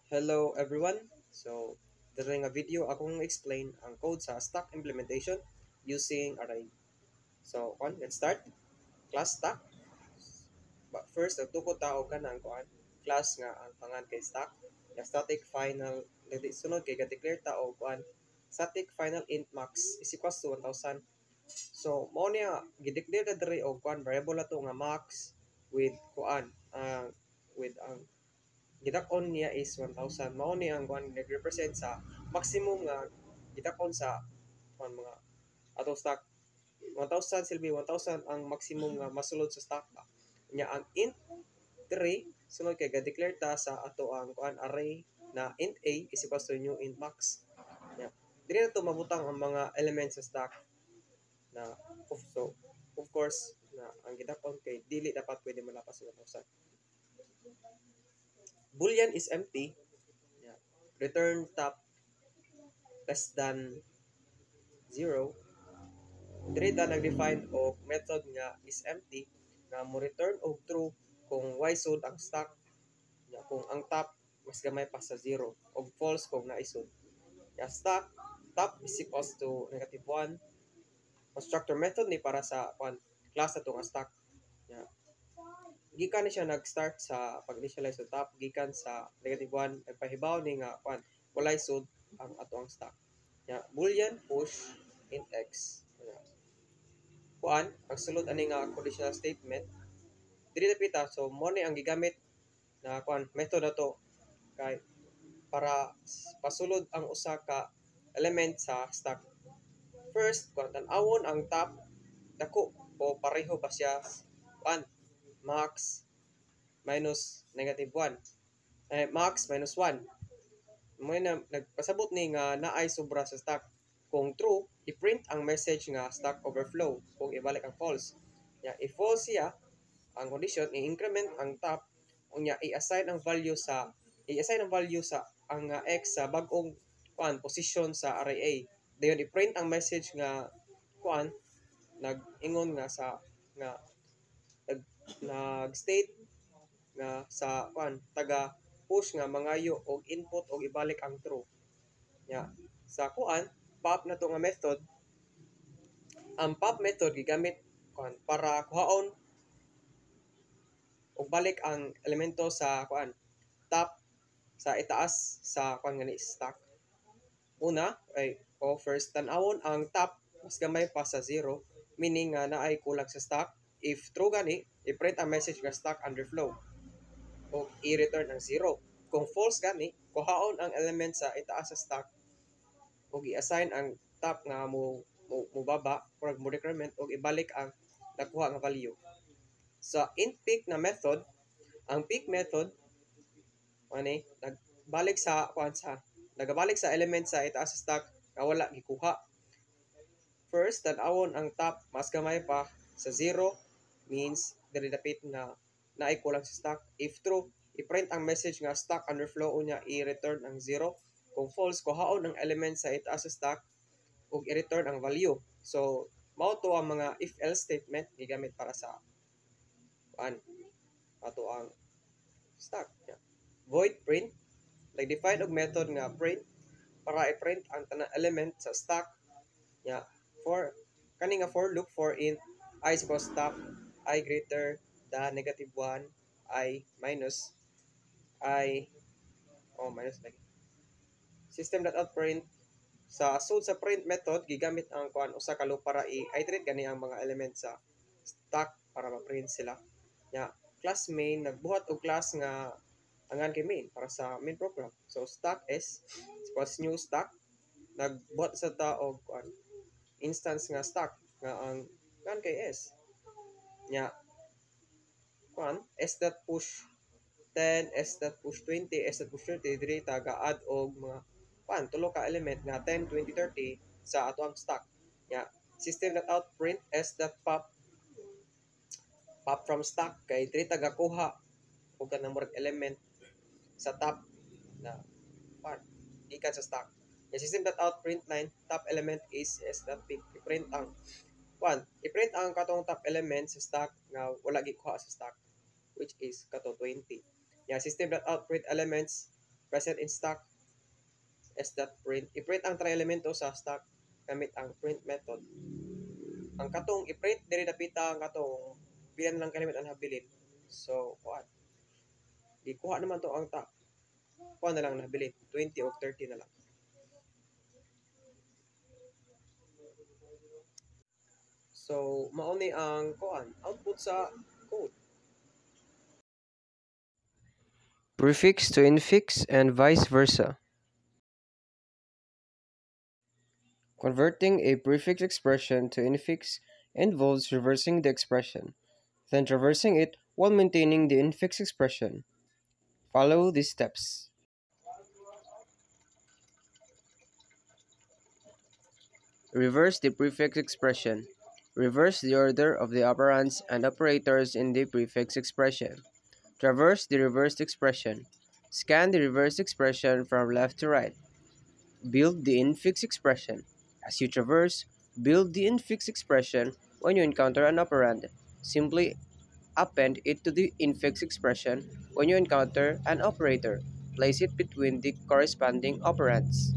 Hello everyone. So, during a video akong explain ang code sa stack implementation using array. So, let's start. Class stack. But first, nagtukod tao ka ng class nga ang pangan kay stack. Ya static final sunod kay ga-declare tao static final int max is equals to 1000. So, mo niya gi-declare na diri og variable na to nga max with with ang gitak-on niya is 1,000. Mao ni ang kuan nag-represent sa maximum nga gitak-on sa mga atong stock. 1,000 silbi 1,000 ang maximum nga masulod sa stock ba. Nya ang int 3 sunod kay ga-declare ta sa ato ang kuan array na int a is equals to new int max. Nya dili na to mabutang ang mga elements sa stock na of course na ang gitak-on kay dili dapat pwede malapas sa 1,000. Boolean is empty. Yeah. Return top less than 0. Diri ta nag-define og method nga is empty nga mo return og true kung y sud ang stack. Yeah. Kung ang top mas gamay pa sa 0 og false kung naisod. Yeah. Stack top is equals to -1. Constructor method ni para sa class ato nga stack. Yeah. Gikan ni siya nag-start sa pag-initialize sa top gikan sa -1 nagpahibaw ni nga walay sud ang ato ang stock. Ya, boolean push int x. Ang sulod ani nga conditional statement dili pita so mo ni ang gigamit na method na to kay para pasulod ang usa ka element sa stock. First, tan-awon ang top dako o pareho ba siya max minus -1 max minus 1 mo na nagpasabot ni nga naay sobra sa stock. Kung true, i-print ang message nga stock overflow kung ibalik ang false. If false siya ang condition, i-increment ang top unya i-assign ang value sa ang x sa bag-ong position sa array A. Dayon i-print ang message nga nag-ingon nga sa nga nag-state nga sa taga push nga mangayo og input og ibalik ang true. Sa pop na to nga method, ang pop method gigamit para kuhaon og balik ang elemento sa top sa itaas sa nga ni stack. Una first tan-awon ang top mas gamay pa sa 0, meaning nga naay kulang sa stock. If true gani, i-print ang message nga stock underflow o i-return ang 0. Kung false gani, kuhaon ang element sa itaas sa stock o i-assign ang top nga mo baba or mo decrement o ibalik ang nakuha nga value. Sa int peak na method, ang peak method nagabalik sa element sa itaas sa stock nga wala gikuha. First, tan-awon ang top mas gamay pa sa 0 means dili dapit na naay kulang sa stock. If true, i-print ang message nga stock underflow unya i-return ang 0. Kung false, kuhaon ang element sa itaas sa stock ug i-return ang value. So, mao to ang mga if-else statement gigamit para sa ato ang stock. Void print, nag-define og method nga print para i-print ang tanang element sa stock. For kani nga for loop for int I equals top I greater than -1 I minus I minus lagi. System.out.print sa print method gigamit ang usa ka loop para i-iterate gani ang mga element sa stock para ma-print sila. Class main nagbuhat og class nga angan kay main para sa main program. So stock s equals new stock, nagbuhat sa ta og instance nga stock nga ang angan kay s s.push 10, s.push 20, s.push 30 diri taga-add og mga tulo ka element nga 10, 20, 30 sa ato ang stock. System.out.print s.pop pop from stock kay diri taga-kuha og kanang murag element sa top na gikan sa stock. System.out.print 9 top element is s.pick i-print ang katong top element sa stock nga wala gikuha sa stock which is kato 20. System.out.print elements present in stock s.print. I-print ang tri-elemento sa stock gamit ang print method. Ang katong i-print diri dapita ang katong pila na lang kalimit ang habilin. So, kuha. Ikuha naman to ang ta. Kuha na lang nabilin. 20 o 30 na lang. So, mauni ang kuan output sa code. Prefix to infix and vice versa. Converting a prefix expression to infix involves reversing the expression, then traversing it while maintaining the infix expression. Follow these steps. Reverse the prefix expression. Reverse the order of the operands and operators in the prefix expression. Traverse the reversed expression. Scan the reversed expression from left to right. Build the infix expression. As you traverse, build the infix expression when you encounter an operand. Simply append it to the infix expression when you encounter an operator. Place it between the corresponding operands.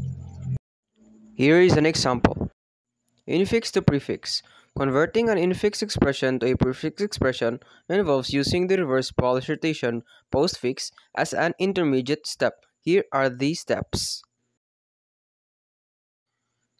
Here is an example. Infix to prefix. Converting an infix expression to a prefix expression involves using the reverse Polish rotation postfix as an intermediate step. Here are the steps.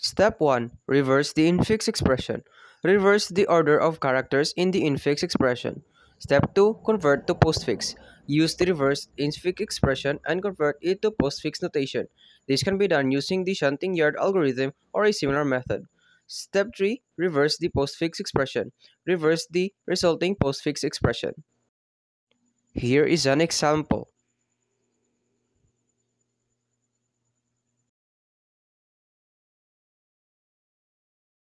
Step 1. Reverse the infix expression. Reverse the order of characters in the infix expression. Step 2. Convert to postfix. Use the reverse infix expression and convert it to postfix notation. This can be done using the shunting yard algorithm or a similar method. Step 3. Reverse the postfix expression. Reverse the resulting postfix expression. Here is an example.